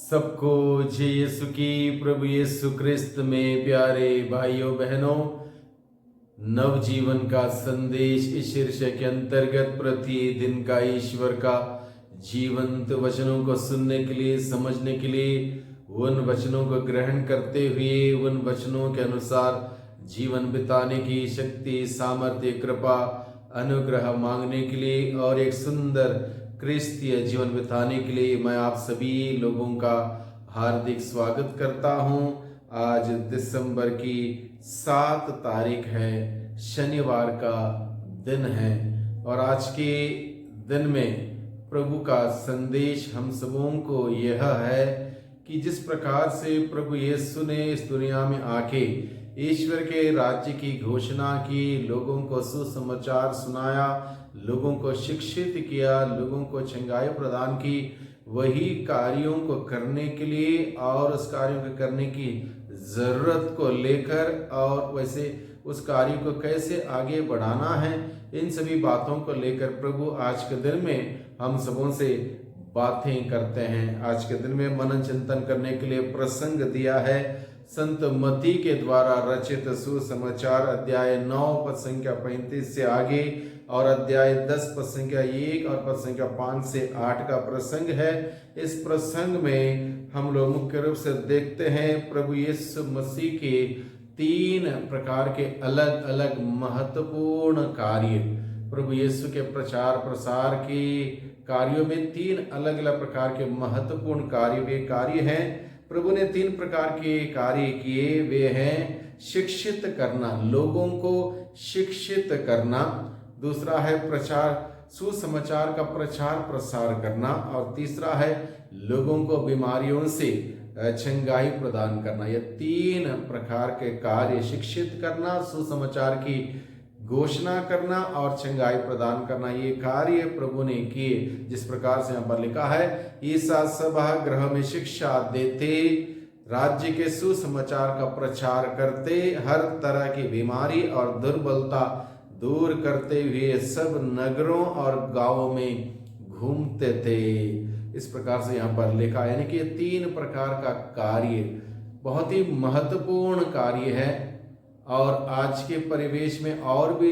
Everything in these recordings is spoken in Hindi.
सबको जय यीशु की। प्रभु यीशु क्रिस्त में प्यारे भाइयों बहनों, नवजीवन का संदेश इस शीर्षक के अंतर्गत प्रतिदिन का ईश्वर का जीवंत वचनों को सुनने के लिए, समझने के लिए, उन वचनों को ग्रहण करते हुए उन वचनों के अनुसार जीवन बिताने की शक्ति, सामर्थ्य, कृपा, अनुग्रह मांगने के लिए और एक सुंदर क्रिस्तीय जीवन बिताने के लिए मैं आप सभी लोगों का हार्दिक स्वागत करता हूं। आज दिसंबर की 7 तारीख है, शनिवार का दिन है और आज के दिन में प्रभु का संदेश हम सबों को यह है कि जिस प्रकार से प्रभु यीशु ने इस दुनिया में आके ईश्वर के राज्य की घोषणा की, लोगों को सुसमाचार सुनाया, लोगों को शिक्षित किया, लोगों को चंगाई प्रदान की, वही कार्यों को करने के लिए और उस कार्यों को करने की ज़रूरत को लेकर और वैसे उस कार्य को कैसे आगे बढ़ाना है, इन सभी बातों को लेकर प्रभु आज के दिन में हम सबों से बातें करते हैं। आज के दिन में मनन चिंतन करने के लिए प्रसंग दिया है संत मती के द्वारा रचित सुसमाचार अध्याय 9 पद संख्या 35 से आगे और अध्याय 10 पद संख्या 1 और पद संख्या 5 से 8 का प्रसंग है। इस प्रसंग में हम लोग मुख्य रूप से देखते हैं प्रभु यीशु मसीह के 3 प्रकार के अलग अलग महत्वपूर्ण कार्य। प्रभु यीशु के प्रचार प्रसार के कार्यों में 3 अलग अलग प्रकार के महत्वपूर्ण कार्य हैं। प्रभु ने 3 प्रकार के कार्य किए, वे हैं शिक्षित करना, लोगों को शिक्षित करना, दूसरा है प्रचार, सुसमाचार का प्रचार प्रसार करना और तीसरा है लोगों को बीमारियों से चंगाई प्रदान करना। ये 3 प्रकार के कार्य, शिक्षित करना, सुसमाचार की घोषणा करना और चंगाई प्रदान करना, ये कार्य प्रभु ने किए। जिस प्रकार से यहाँ पर लिखा है, ईसा सभागृह में शिक्षा देते, राज्य के सुसमाचार का प्रचार करते, हर तरह की बीमारी और दुर्बलता दूर करते हुए सब नगरों और गांवों में घूमते थे। इस प्रकार से यहाँ पर लिखा है, यानी कि 3 प्रकार का कार्य बहुत ही महत्वपूर्ण कार्य है और आज के परिवेश में और भी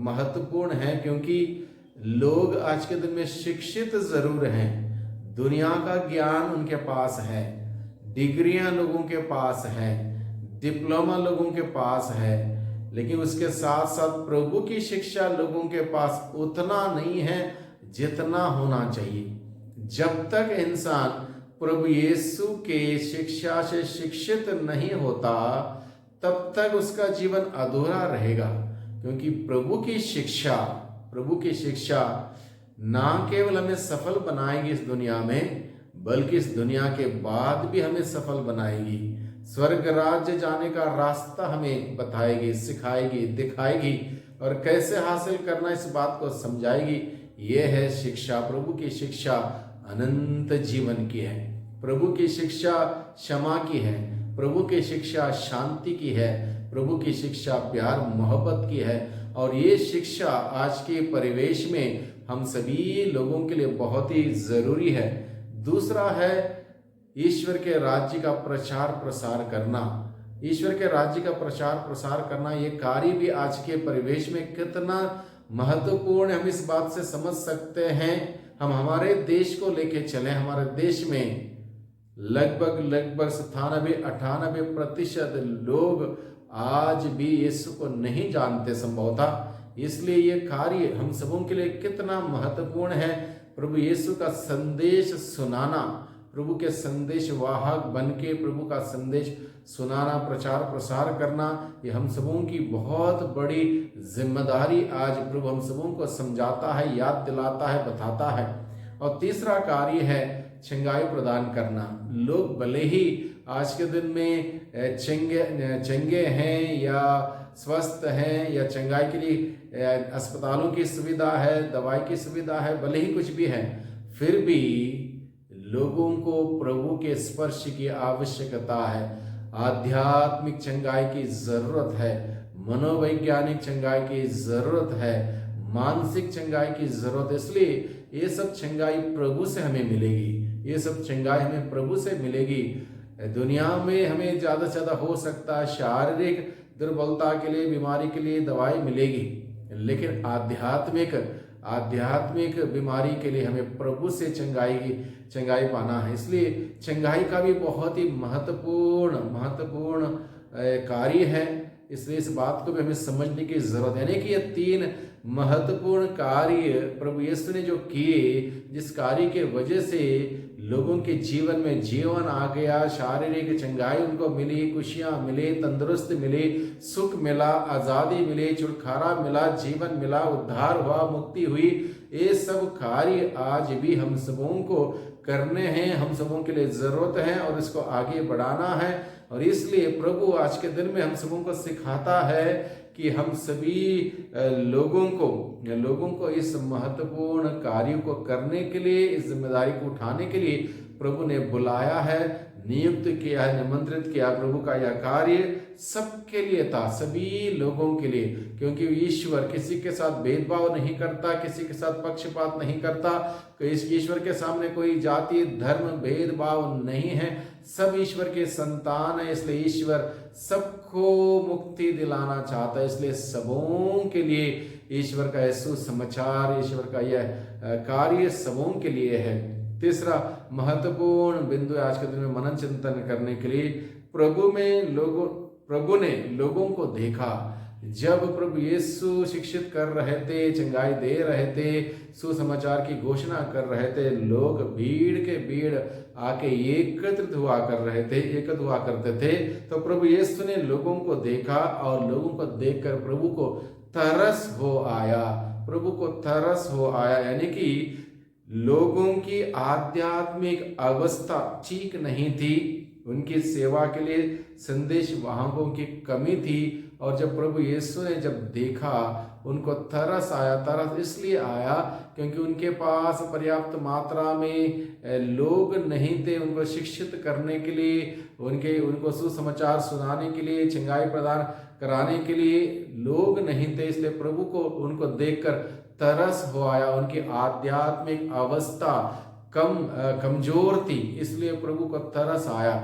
महत्वपूर्ण है, क्योंकि लोग आज के दिन में शिक्षित जरूर हैं, दुनिया का ज्ञान उनके पास है, डिग्रियां लोगों के पास है, डिप्लोमा लोगों के पास है, लेकिन उसके साथ साथ प्रभु की शिक्षा लोगों के पास उतना नहीं है जितना होना चाहिए। जब तक इंसान प्रभु यीशु के शिक्षा से शिक्षित नहीं होता तब तक उसका जीवन अधूरा रहेगा, क्योंकि प्रभु की शिक्षा ना केवल हमें सफल बनाएगी इस दुनिया में, बल्कि इस दुनिया के बाद भी हमें सफल बनाएगी। स्वर्ग राज्य जाने का रास्ता हमें बताएगी, सिखाएगी, दिखाएगी और कैसे हासिल करना इस बात को समझाएगी। ये है शिक्षा। प्रभु की शिक्षा अनंत जीवन की है, प्रभु की शिक्षा क्षमा की है, प्रभु की शिक्षा शांति की है, प्रभु की शिक्षा प्यार मोहब्बत की है और ये शिक्षा आज के परिवेश में हम सभी लोगों के लिए बहुत ही जरूरी है। दूसरा है ईश्वर के राज्य का प्रचार प्रसार करना। ईश्वर के राज्य का प्रचार प्रसार करना, ये कार्य भी आज के परिवेश में कितना महत्वपूर्ण है हम इस बात से समझ सकते हैं। हम हमारे देश को लेके चले, हमारे देश में लगभग 97-98% लोग आज भी यीशु को नहीं जानते संभवतः। इसलिए ये कार्य हम सबों के लिए कितना महत्वपूर्ण है। प्रभु यीशु का संदेश सुनाना, प्रभु के संदेश वाहक बन के प्रभु का संदेश सुनाना, प्रचार प्रसार करना, ये हम सबों की बहुत बड़ी जिम्मेदारी आज प्रभु हम सबों को समझाता है, याद दिलाता है, बताता है। और तीसरा कार्य है चंगाई प्रदान करना। लोग भले ही आज के दिन में चंगे हैं या स्वस्थ हैं या चंगाई के लिए अस्पतालों की सुविधा है, दवाई की सुविधा है, भले ही कुछ भी है, फिर भी लोगों को प्रभु के स्पर्श की आवश्यकता है। आध्यात्मिक चंगाई की जरूरत है, मनोवैज्ञानिक चंगाई की जरूरत है, मानसिक चंगाई की जरूरत है। इसलिए ये सब चंगाई प्रभु से हमें मिलेगी। ये सब चंगाई हमें प्रभु से मिलेगी। दुनिया में हमें ज़्यादा से ज़्यादा हो सकता है शारीरिक दुर्बलता के लिए, बीमारी के लिए दवाई मिलेगी, लेकिन आध्यात्मिक बीमारी के लिए हमें प्रभु से चंगाई पाना है। इसलिए चंगाई का भी बहुत ही महत्वपूर्ण कार्य है। इसलिए इस बात को भी हमें समझने की जरूरत है। यानी कि ये 3 महत्वपूर्ण कार्य प्रभु यीशु ने जो किए, जिस कार्य के वजह से लोगों के जीवन में जीवन आ गया, शारीरिक चंगाई उनको मिली, खुशियां मिली, तंदुरुस्त मिली, सुख मिला, आजादी मिली, छुटकारा मिला, जीवन मिला, उद्धार हुआ, मुक्ति हुई। ये सब कार्य आज भी हम सबों को करने हैं, हम सबों के लिए जरूरत है और इसको आगे बढ़ाना है। और इसलिए प्रभु आज के दिन में हम सबों को सिखाता है कि हम सभी लोगों को इस महत्वपूर्ण कार्य को करने के लिए, इस जिम्मेदारी को उठाने के लिए प्रभु ने बुलाया है, नियुक्त किया है, निमंत्रित किया। प्रभु का यह कार्य सबके लिए था, सभी लोगों के लिए, क्योंकि ईश्वर किसी के साथ भेदभाव नहीं करता, किसी के साथ पक्षपात नहीं करता। इस ईश्वर के सामने कोई जाति धर्म भेदभाव नहीं है, सब ईश्वर के संतान है। इसलिए ईश्वर सबको मुक्ति दिलाना चाहता है। इसलिए सबों के लिए ईश्वर का यह सुसमाचार, ईश्वर का यह कार्य सबों के लिए है। तीसरा महत्वपूर्ण बिंदु आज के दिन में मनन चिंतन करने के लिए, प्रभु ने लोगों को देखा। जब प्रभु यीशु शिक्षित कर रहे थे, चंगाई दे रहे थे, सुसमाचार की घोषणा कर रहे थे, लोग भीड़ आके एकत्रित हुआ करते थे। तो प्रभु यीशु ने लोगों को देखा और लोगों को देखकर प्रभु को तरस हो आया। यानी कि लोगों की आध्यात्मिक अवस्था ठीक नहीं थी, उनकी सेवा के लिए संदेश वाहकों की कमी थी। और जब प्रभु यीशु ने जब देखा, उनको तरस आया। तरस इसलिए आया क्योंकि उनके पास पर्याप्त मात्रा में लोग नहीं थे उनको शिक्षित करने के लिए, उनको सुसमाचार सुनाने के लिए, चंगाई प्रदान कराने के लिए लोग नहीं थे। इसलिए प्रभु को उनको देखकर तरस हो आया। उनकी आध्यात्मिक अवस्था कमजोर थी, इसलिए प्रभु को तरस आया।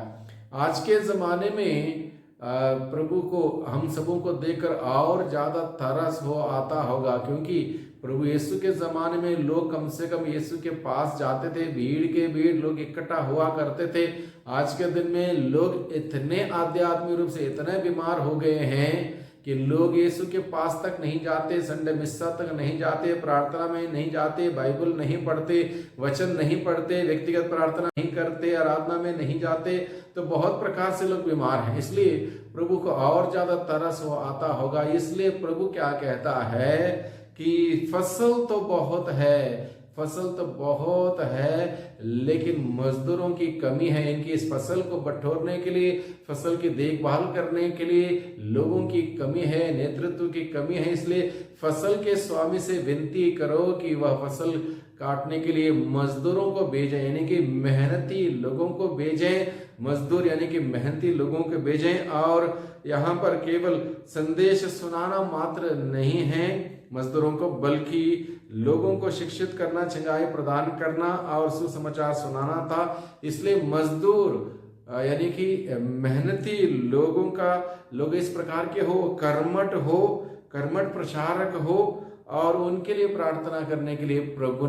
आज के ज़माने में प्रभु को हम सबों को देखकर और ज़्यादा तरस हो आता होगा, क्योंकि प्रभु यीशु के ज़माने में लोग कम से कम यीशु के पास जाते थे, भीड़ लोग इकट्ठा हुआ करते थे। आज के दिन में लोग इतने आध्यात्मिक रूप से इतने बीमार हो गए हैं कि लोग यीशु के पास तक नहीं जाते, संडे मिस्सा तक नहीं जाते, प्रार्थना में नहीं जाते, बाइबल नहीं पढ़ते, वचन नहीं पढ़ते, व्यक्तिगत प्रार्थना नहीं करते, आराधना में नहीं जाते। तो बहुत प्रकार से लोग बीमार हैं। इसलिए प्रभु को और ज्यादा तरस हो आता होगा। इसलिए प्रभु क्या कहता है कि फसल तो बहुत है, लेकिन मजदूरों की कमी है। इनकी इस फसल को बटोरने के लिए, फसल की देखभाल करने के लिए लोगों की कमी है, नेतृत्व की कमी है। इसलिए फसल के स्वामी से विनती करो कि वह फसल काटने के लिए मजदूरों को भेजें, यानी कि मेहनती लोगों को भेजें। मजदूर यानी कि मेहनती लोगों को भेजें। और यहाँ पर केवल संदेश सुनाना मात्र नहीं है मजदूरों को, बल्कि लोगों को शिक्षित करना, चंगाई प्रदान करना और सुसमाचार सुनाना था। इसलिए मजदूर यानी कि मेहनती लोग इस प्रकार के हो, कर्मठ प्रचारक हो, और उनके लिए प्रार्थना करने के लिए प्रभु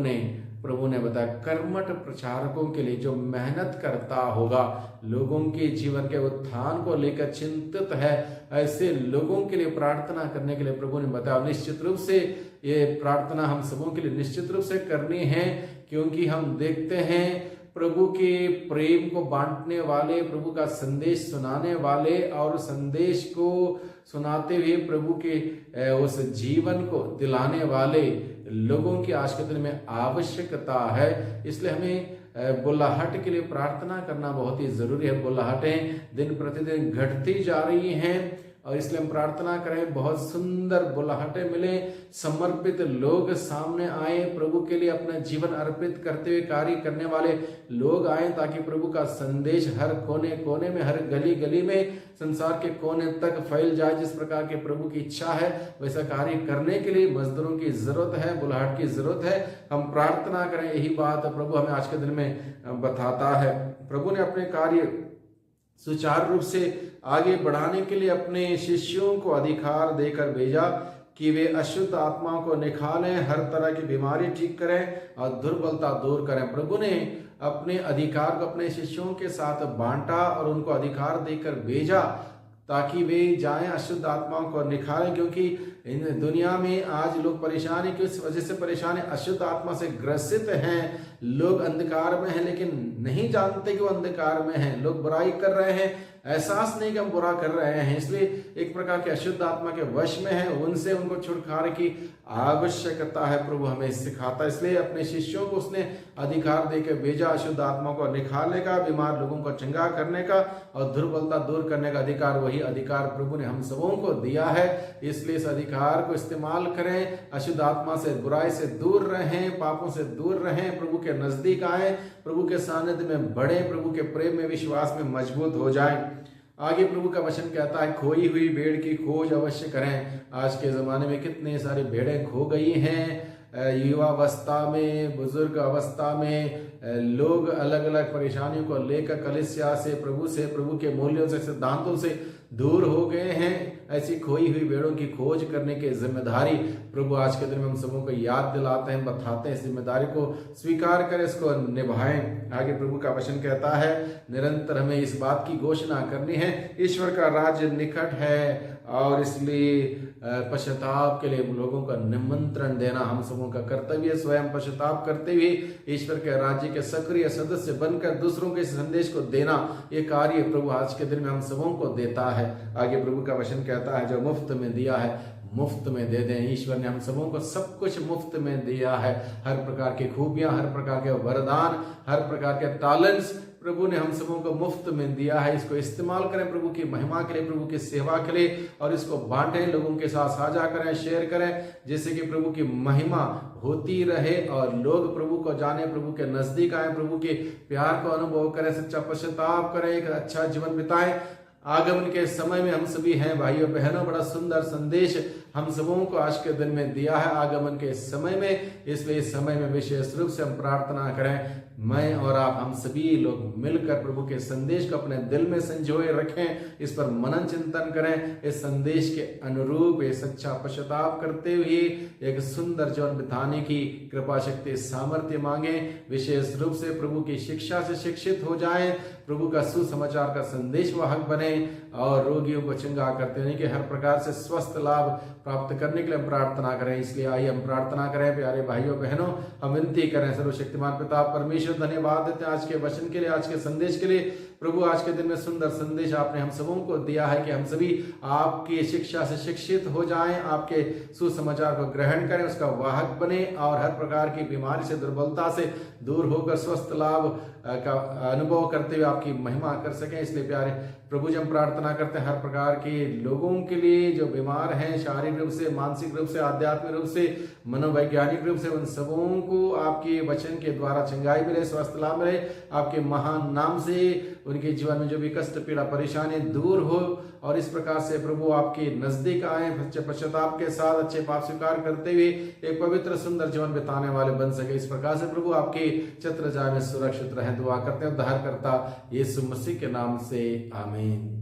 ने बताया कर्मठ प्रचारकों के लिए, जो मेहनत करता होगा, लोगों के जीवन के उत्थान को लेकर चिंतित है, ऐसे लोगों के लिए प्रार्थना करने के लिए प्रभु ने बताया। निश्चित रूप से ये प्रार्थना हम सबों के लिए निश्चित रूप से करनी है, क्योंकि हम देखते हैं प्रभु के प्रेम को बांटने वाले, प्रभु का संदेश सुनाने वाले और संदेश को सुनाते हुए प्रभु के उस जीवन को दिलाने वाले लोगों की आज के दिन में आवश्यकता है। इसलिए हमें बुलाहट के लिए प्रार्थना करना बहुत ही जरूरी है। बुलाहटें दिन प्रतिदिन घटती जा रही हैं और इसलिए हम प्रार्थना करें बहुत सुंदर बुलाहटें मिले, समर्पित लोग सामने आए, प्रभु के लिए अपना जीवन अर्पित करते हुए कार्य करने वाले लोग आए, ताकि प्रभु का संदेश हर कोने कोने में, हर गली गली में, संसार के कोने तक फैल जाए। जिस प्रकार के प्रभु की इच्छा है वैसा कार्य करने के लिए मजदूरों की जरूरत है, बुलाहट की जरूरत है। हम प्रार्थना करें यही बात प्रभु हमें आज के दिन में बताता है। प्रभु ने अपने कार्य सुचारू रूप से आगे बढ़ाने के लिए अपने शिष्यों को अधिकार देकर भेजा कि वे अशुद्ध आत्माओं को निकालें, हर तरह की बीमारी ठीक करें और दुर्बलता दूर करें। प्रभु ने अपने अधिकार को अपने शिष्यों के साथ बांटा और उनको अधिकार देकर भेजा ताकि वे जाएं अशुद्ध आत्माओं को निकालें, क्योंकि इन दुनिया में आज लोग परेशान है। किस वजह से परेशान है? अशुद्ध आत्मा से ग्रसित हैं। लोग अंधकार में हैं लेकिन नहीं जानते कि वो अंधकार में हैं। लोग बुराई कर रहे हैं, एहसास नहीं कि हम बुरा कर रहे हैं, इसलिए एक प्रकार के अशुद्ध आत्मा के वश में है। उनसे उनको छुटकारे की आवश्यकता है, प्रभु हमें सिखाता है। इसलिए अपने शिष्यों को उसने अधिकार देकर भेजा अशुद्ध आत्मा को निकालने का, बीमार लोगों को चंगा करने का और दुर्बलता दूर करने का अधिकार। वही अधिकार प्रभु ने हम सबों को दिया है, इसलिए इस अधिकार को इस्तेमाल करें। अशुद्ध आत्मा से, बुराई से दूर रहें, पापों से दूर रहें, प्रभु के नजदीक आए, प्रभु के सानिध्य में बढ़े, प्रभु के प्रेम में, विश्वास में मजबूत हो जाएं। आगे प्रभु का वचन कहता है खोई हुई भेड़ की खोज अवश्य करें। आज के ज़माने में कितने सारी भेड़ें खो गई हैं। युवा अवस्था में, बुजुर्ग अवस्था में लोग अलग अलग परेशानियों को लेकर कलीसिया से, प्रभु के मूल्यों से, सिद्धांतों से दूर हो गए हैं। ऐसी खोई हुई भेड़ों की खोज करने की जिम्मेदारी प्रभु आज के दिन में हम सबों को याद दिलाते हैं, बताते हैं। इस जिम्मेदारी को स्वीकार करें, इसको निभाएं। आगे प्रभु का वचन कहता है निरंतर हमें इस बात की घोषणा करनी है, ईश्वर का राज्य निकट है, और इसलिए पश्चाताप के लिए लोगों का निमंत्रण देना हम सबों का कर्तव्य। स्वयं पश्चाताप करते हुए ईश्वर के राज्य के सक्रिय सदस्य बनकर दूसरों के संदेश को देना, ये कार्य प्रभु आज के दिन में हम सबों को देता है। आगे प्रभु का वचन कहता है जो मुफ्त में दिया है मुफ्त में दे दें। ईश्वर ने हम सबों को सब कुछ मुफ्त में दिया है। हर प्रकार की खूबियां, हर प्रकार के वरदान, हर प्रकार के टैलेंट्स प्रभु ने हम सबों को मुफ्त में दिया है। इसको इस्तेमाल करें प्रभु की महिमा के लिए, प्रभु की सेवा के लिए, और इसको बांटें, लोगों के साथ साझा करें, शेयर करें, जिससे कि प्रभु की महिमा होती रहे और लोग प्रभु को जाने, प्रभु के नजदीक आए, प्रभु के प्यार को अनुभव करें, सच्चा पश्चाताप करें, एक अच्छा जीवन बिताएं। आगमन के समय में हम सभी हैं भाइयों बहनों, बड़ा सुंदर संदेश हम सबों को आज के दिन में दिया है आगमन के समय में। इसलिए इस समय में विशेष रूप से हम प्रार्थना करें, मैं और आप, हम सभी लोग मिलकर प्रभु के संदेश को अपने दिल में संजोए रखें, इस पर मनन चिंतन करें, इस संदेश के अनुरूप ये सच्चा पश्चाताप करते हुए एक सुंदर जीवन बिताने की कृपा शक्ति सामर्थ्य मांगे। विशेष रूप से प्रभु की शिक्षा से शिक्षित हो जाएं, प्रभु का सुसमाचार का संदेश वाहक बने और रोगियों को चंगा करते हैं कि हर प्रकार से स्वस्थ लाभ प्राप्त करने के लिए हम प्रार्थना करें। इसलिए आइए हम प्रार्थना करें। प्यारे भाइयों बहनों, हम विनती करें सर्वशक्तिमान पिता परमेश्वर, धन्यवाद देते हैं आज के वचन के लिए, आज के संदेश के लिए। प्रभु आज के दिन में सुंदर संदेश आपने हम सबों को दिया है कि हम सभी आपकी शिक्षा से शिक्षित हो जाएं, आपके सुसमाचार को ग्रहण करें, उसका वाहक बने और हर प्रकार की बीमारी से, दुर्बलता से दूर होकर स्वस्थ लाभ का अनुभव करते हुए आपकी महिमा कर सकें। इसलिए प्यारे प्रभु जी हम प्रार्थना करते हैं हर प्रकार के लोगों के लिए जो बीमार हैं, शारीरिक रूप से, मानसिक रूप से, आध्यात्मिक रूप से, मनोवैज्ञानिक रूप से, उन सबों को आपके वचन के द्वारा चंगाई मिले, स्वस्थ लाभ मिले। आपके महान नाम से उनके जीवन में जो भी कष्ट, पीड़ा, परेशानी दूर हो और इस प्रकार से प्रभु आपके नजदीक आए, सच्चे पश्चाताप के साथ अच्छे पाप स्वीकार करते हुए एक पवित्र सुंदर जीवन बिताने वाले बन सके। इस प्रकार से प्रभु आपके छत्र छाया में सुरक्षित रहे दुआ करते हैं उद्धारकर्ता यीशु मसीह के नाम से, आमीन।